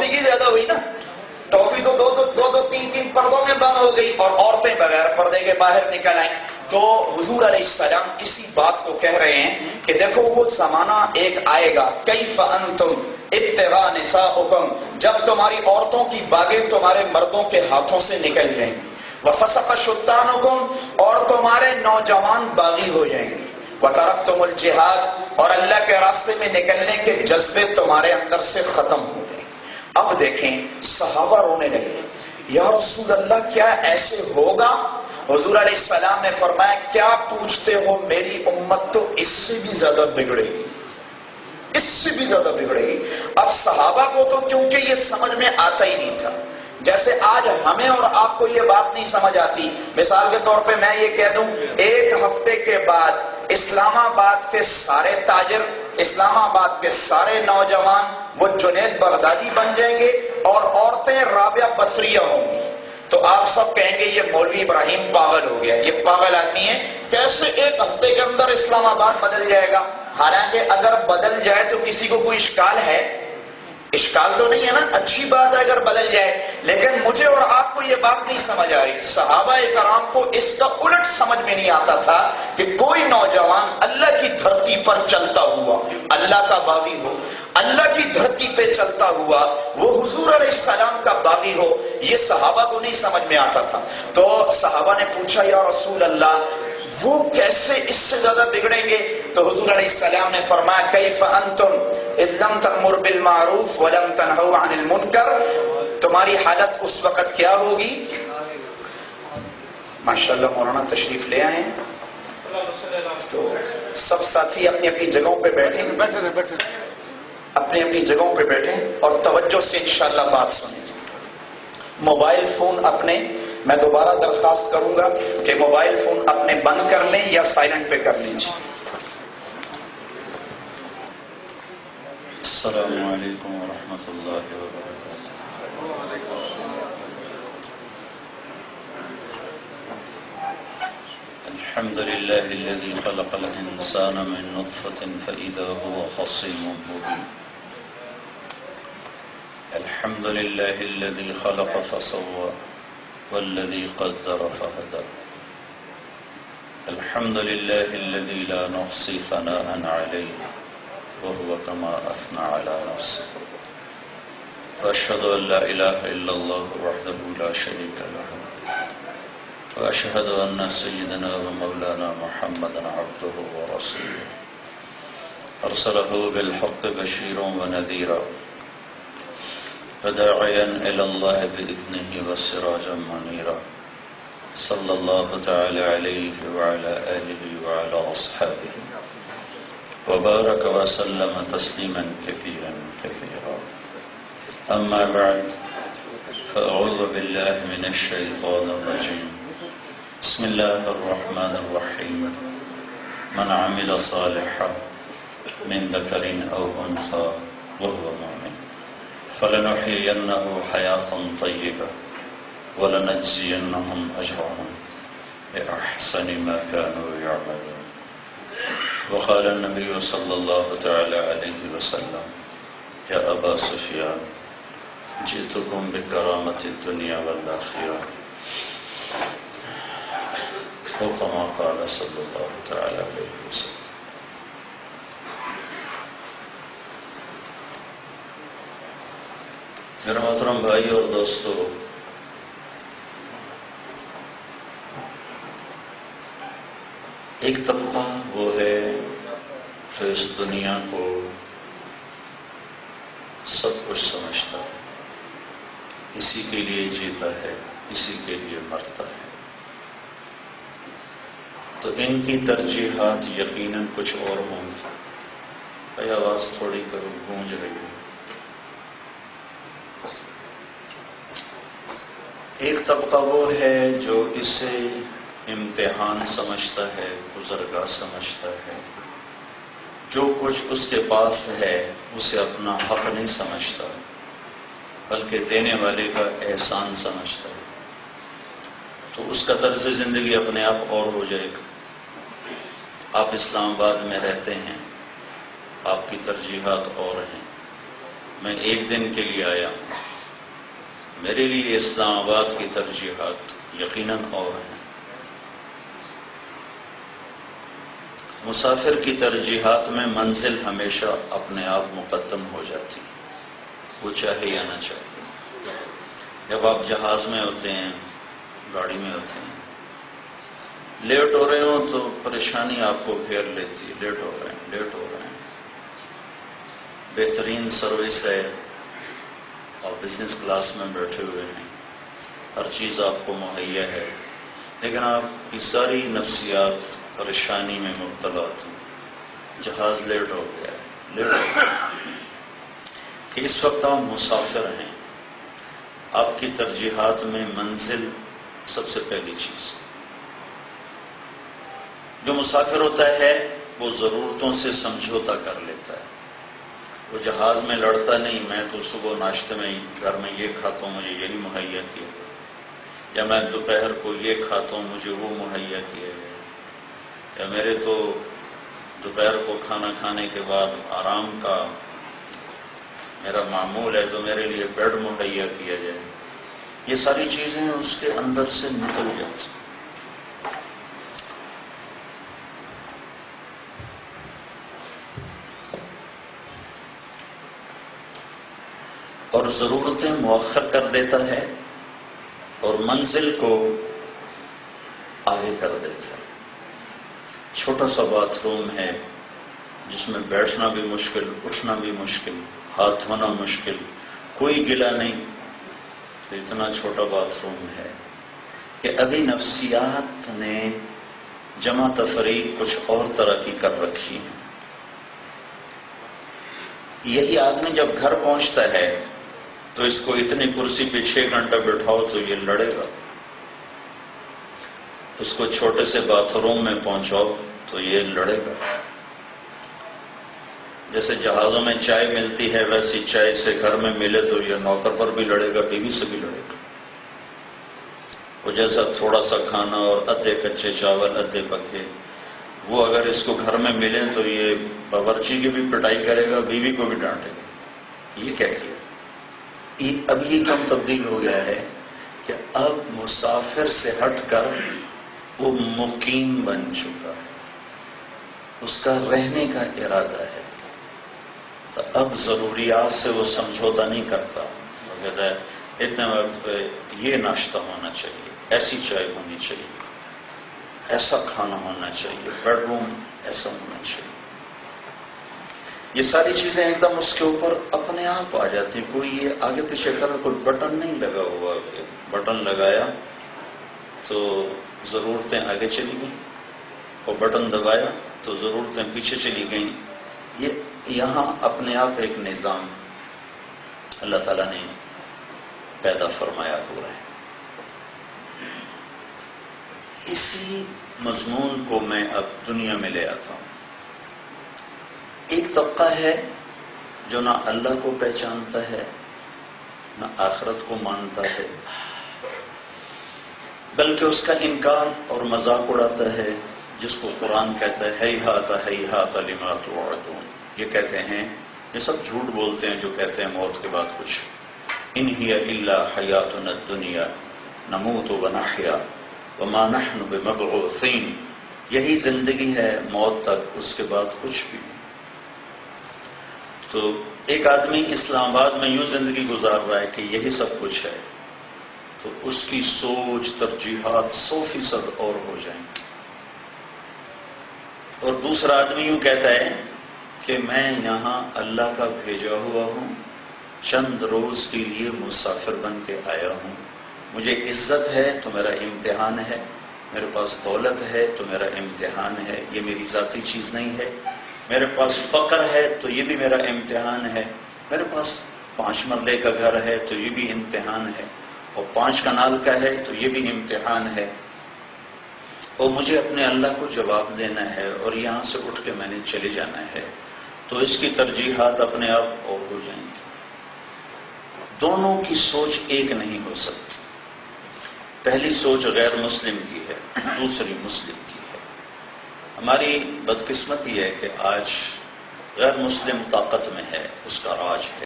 توفیق ہی زیادہ ہوئی نا. ٹافی تو دو تین پردوں میں بند ہو گئی اور عورتیں بغیر پردے کے باہر نکل آئیں. تو حضور علیہ السلام اسی بات کو کہہ رہے ہیں کہ دیکھو وہ زمانہ ایک آئے گا، کیف انتم ابتغاء نساؤکم، جب تمہاری عورتوں کی باغیں تمہارے مردوں کے ہاتھوں سے نکل جائیں گی. وفسق شتانکم، اور تمہارے نوجوان باغی ہو جائیں گے. وترکتم الجہاد، اور اللہ کے راستے میں نکلنے کے جذبے تمہارے اندر سے ختم ہو گئے. اب دیکھیں صحابہ رونے لگے، یا رسول اللہ کیا ایسے ہوگا؟ حضور علیہ السلام نے فرمایا کیا پوچھتے ہو، میری امت تو اس سے بھی زیادہ بگڑے گی، اس سے بھی زیادہ بگڑے گی. اب صحابہ کو تو کیونکہ یہ سمجھ میں آتا ہی نہیں تھا، جیسے آج ہمیں اور آپ کو یہ بات نہیں سمجھ آتی. مثال کے طور پہ میں یہ کہہ دوں، ایک ہفتے کے بعد اسلام آباد کے سارے تاجر، اسلام آباد کے سارے نوجوان وہ جنید بغدادی بن جائیں گے اور عورتیں رابعہ بصریہ ہوں گی. تو آپ سب کہیں گے یہ مولوی ابراہیم پاگل ہو گیا، یہ پاگل آدمی ہے، کیسے ایک ہفتے کے اندر اسلام آباد بدل جائے گا؟ حالانکہ اگر بدل جائے تو کسی کو کوئی اشکال ہے؟ اشکال تو نہیں ہے نا، اچھی بات ہے اگر بدل جائے. لیکن مجھے اور آپ کو یہ بات نہیں سمجھ آ رہی. صحابہ کرام کو اس کا الٹ سمجھ میں نہیں آتا تھا کہ کوئی نوجوان اللہ کی دھرتی پر چلتا ہوا، اللہ کا باغی ہو، اللہ کی دھرتی پہ چلتا ہوا وہ حضور علیہ السلام کا باغی ہو، یہ صحابہ کو نہیں سمجھ میں آتا تھا. تو صحابہ نے پوچھا یا رسول اللہ وہ کیسے اس سے زیادہ بگڑیں گے؟ تو حضور علیہ السلام نے فرمایا کیف انتم اذ لم تأمر بالمعروف ولم تنہوا عن المنکر، تمہاری حالت اس وقت کیا ہوگی؟ ماشاءاللہ مولانا تشریف لے آئے ہیں. تو سب ساتھی اپنی اپنی جگہوں پہ بیٹھیں، اپنی اپنی جگہوں پہ بیٹھیں اور توجہ سے انشاءاللہ بات سنیں. موبائل فون اپنے، میں دوبارہ درخواست کروں گا کہ موبائل فون اپنے بند کر لیں یا سائلنٹ پہ کر لیجیے. السلام علیکم ورحمۃ اللہ وبرکاتہ. الحمد للہ الذی خلق الانسان من نطفة فإذا هو خصيم مبين. الحمد لله الذي خلق فسوى والذي قدر فهدى. الحمد لله الذي لا نحصي ثناء عليه وهو كما أثنى على نفسه. وأشهد أن لا إله إلا الله وحده لا شريك له. وأشهد أن سيدنا ومولانا محمدا عبده ورسوله أرسله بالحق بشيرا ونذيرا وداعيا إلى الله بإذنه وسراجا منيرا. صلى الله تعالى عليه وعلى آله وعلى أصحابه وبارك وسلم تسليما كثيرا كثيرا. أما بعد فأعوذ بالله من الشيطان الرجيم. بسم الله الرحمن الرحيم. من عمل صالحا من ذكر أو أنثى وهو مؤمن فلنحيينه حياة طيبة ولنجزينهم أجرهم بأحسن ما كانوا يعملون. وقال النبي صلى الله تعالى عليه وسلم يا أبا سفيان جئتكم بكرامة الدنيا والآخرة أو كما قال صلى الله تعالى عليه وسلم. میرے محترم بھائی اور دوستو، ایک طبقہ وہ ہے جو اس دنیا کو سب کچھ سمجھتا ہے، اسی کے لیے جیتا ہے، اسی کے لیے مرتا ہے. تو ان کی ترجیحات یقیناً کچھ اور ہوں گی. بھائی آواز تھوڑی کرو، گونج رہی ہے. ایک طبقہ وہ ہے جو اسے امتحان سمجھتا ہے، گزرگاہ سمجھتا ہے. جو کچھ اس کے پاس ہے اسے اپنا حق نہیں سمجھتا بلکہ دینے والے کا احسان سمجھتا ہے. تو اس کا طرز زندگی اپنے آپ اور ہو جائے گا. آپ اسلام آباد میں رہتے ہیں، آپ کی ترجیحات اور ہیں. میں ایک دن کے لیے آیا ہوں، میرے لیے اسلام آباد کی ترجیحات یقیناً اور ہیں۔ مسافر کی ترجیحات میں منزل ہمیشہ اپنے آپ مقدم ہو جاتی ہے، وہ چاہے یا نہ چاہے۔ جب آپ جہاز میں ہوتے ہیں، گاڑی میں ہوتے ہیں، لیٹ ہو رہے ہوں تو پریشانی آپ کو گھیر لیتی ہے، لیٹ ہو رہے ہیں۔ بہترین سروس ہے، اور بزنس کلاس میں بیٹھے ہوئے ہیں، ہر چیز آپ کو مہیا ہے، لیکن آپ کی ساری نفسیات پریشانی میں مبتلا تھی، جہاز لیٹ ہو گیا کہ اس وقت آپ مسافر ہیں۔ آپ کی ترجیحات میں منزل سب سے پہلی چیز۔ جو مسافر ہوتا ہے وہ ضرورتوں سے سمجھوتا کر لیتا ہے، وہ جہاز میں لڑتا نہیں میں تو صبح ناشتے میں گھر میں یہ کھاتا ہوں مجھے یہی مہیا کیا گیا، یا میں دوپہر کو یہ کھاتا ہوں مجھے وہ مہیا کیا گیا، یا میرے تو دوپہر کو کھانا کھانے کے بعد آرام کا میرا معمول ہے تو میرے لیے بیڈ مہیا کیا جائے۔ یہ ساری چیزیں اس کے اندر سے نکل جاتی۔ اور ضرورتیں مؤخر کر دیتا ہے اور منزل کو آگے کر دیتا ہے۔ چھوٹا سا باتھ روم ہے جس میں بیٹھنا بھی مشکل، اٹھنا بھی مشکل، ہاتھ دھونا مشکل، کوئی گلا نہیں، تو اتنا چھوٹا باتھ روم ہے کہ ابھی نفسیات نے جمع تفریق کچھ اور طرح کی کر رکھی ہے۔ یہی آدمی جب گھر پہنچتا ہے تو اس کو اتنی کرسی پہ 6 گھنٹہ بٹھاؤ تو یہ لڑے گا، اس کو چھوٹے سے باتھ روم میں پہنچاؤ تو یہ لڑے گا۔ جیسے جہازوں میں چائے ملتی ہے ویسی چائے سے گھر میں ملے تو یہ نوکر پر بھی لڑے گا، بیوی سے بھی لڑے گا۔ وہ جیسا تھوڑا سا کھانا اور ادھے کچے چاول ادھے پکے، وہ اگر اس کو گھر میں ملے تو یہ باورچی کی بھی پٹائی کرے گا، بیوی کو بھی ڈانٹے گا۔ یہ کیا کیا؟ اب یہ کم تبدیل ہو گیا ہے کہ اب مسافر سے ہٹ کر وہ مقیم بن چکا ہے، اس کا رہنے کا ارادہ ہے، تو اب ضروریات سے وہ سمجھوتا نہیں کرتا۔ وہ کہتا ہے اتنے وقت پہ یہ ناشتہ ہونا چاہیے، ایسی چائے ہونی چاہیے، ایسا کھانا ہونا چاہیے، بیڈ روم ایسا ہونا چاہیے۔ یہ ساری چیزیں ایک دم اس کے اوپر اپنے آپ آ جاتی ہیں، کوئی یہ آگے پیچھے کر کوئی بٹن نہیں لگا ہوا کہ بٹن لگایا تو ضرورتیں آگے چلی گئیں اور بٹن دبایا تو ضرورتیں پیچھے چلی گئیں۔ یہ یہاں اپنے آپ ایک نظام اللہ تعالیٰ نے پیدا فرمایا ہوا ہے۔ اسی مضمون کو میں اب دنیا میں لے آتا ہوں۔ ایک طبقہ ہے جو نہ اللہ کو پہچانتا ہے نہ آخرت کو مانتا ہے، بلکہ اس کا انکار اور مذاق اڑاتا ہے، جس کو قرآن کہتا ہے ہیہات ہیہات لما توعدون۔ یہ کہتے ہیں، یہ سب جھوٹ بولتے ہیں جو کہتے ہیں موت کے بعد کچھ، ان ہی الا حیاتنا الدنیا نموت ونحیا وما نحن بمبعوثین۔ یہی زندگی ہے موت تک، اس کے بعد کچھ بھی نہیں۔ تو ایک آدمی اسلام آباد میں یوں زندگی گزار رہا ہے کہ یہی سب کچھ ہے، تو اس کی سوچ ترجیحات 100% اور ہو جائیں گی۔ اور دوسرا آدمی یوں کہتا ہے کہ میں یہاں اللہ کا بھیجا ہوا ہوں، چند روز کے لیے مسافر بن کے آیا ہوں، مجھے عزت ہے تو میرا امتحان ہے، میرے پاس دولت ہے تو میرا امتحان ہے، یہ میری ذاتی چیز نہیں ہے، میرے پاس فقر ہے تو یہ بھی میرا امتحان ہے، میرے پاس 5 مرلے کا گھر ہے تو یہ بھی امتحان ہے، اور 5 کنال کا ہے تو یہ بھی امتحان ہے، اور مجھے اپنے اللہ کو جواب دینا ہے اور یہاں سے اٹھ کے میں نے چلے جانا ہے، تو اس کی ترجیحات اپنے آپ اور ہو جائیں گی۔ دونوں کی سوچ ایک نہیں ہو سکتی۔ پہلی سوچ غیر مسلم کی ہے، دوسری مسلم کی ہے۔ ہماری بدقسمتی ہے کہ آج غیر مسلم طاقت میں ہے، اس کا راج ہے۔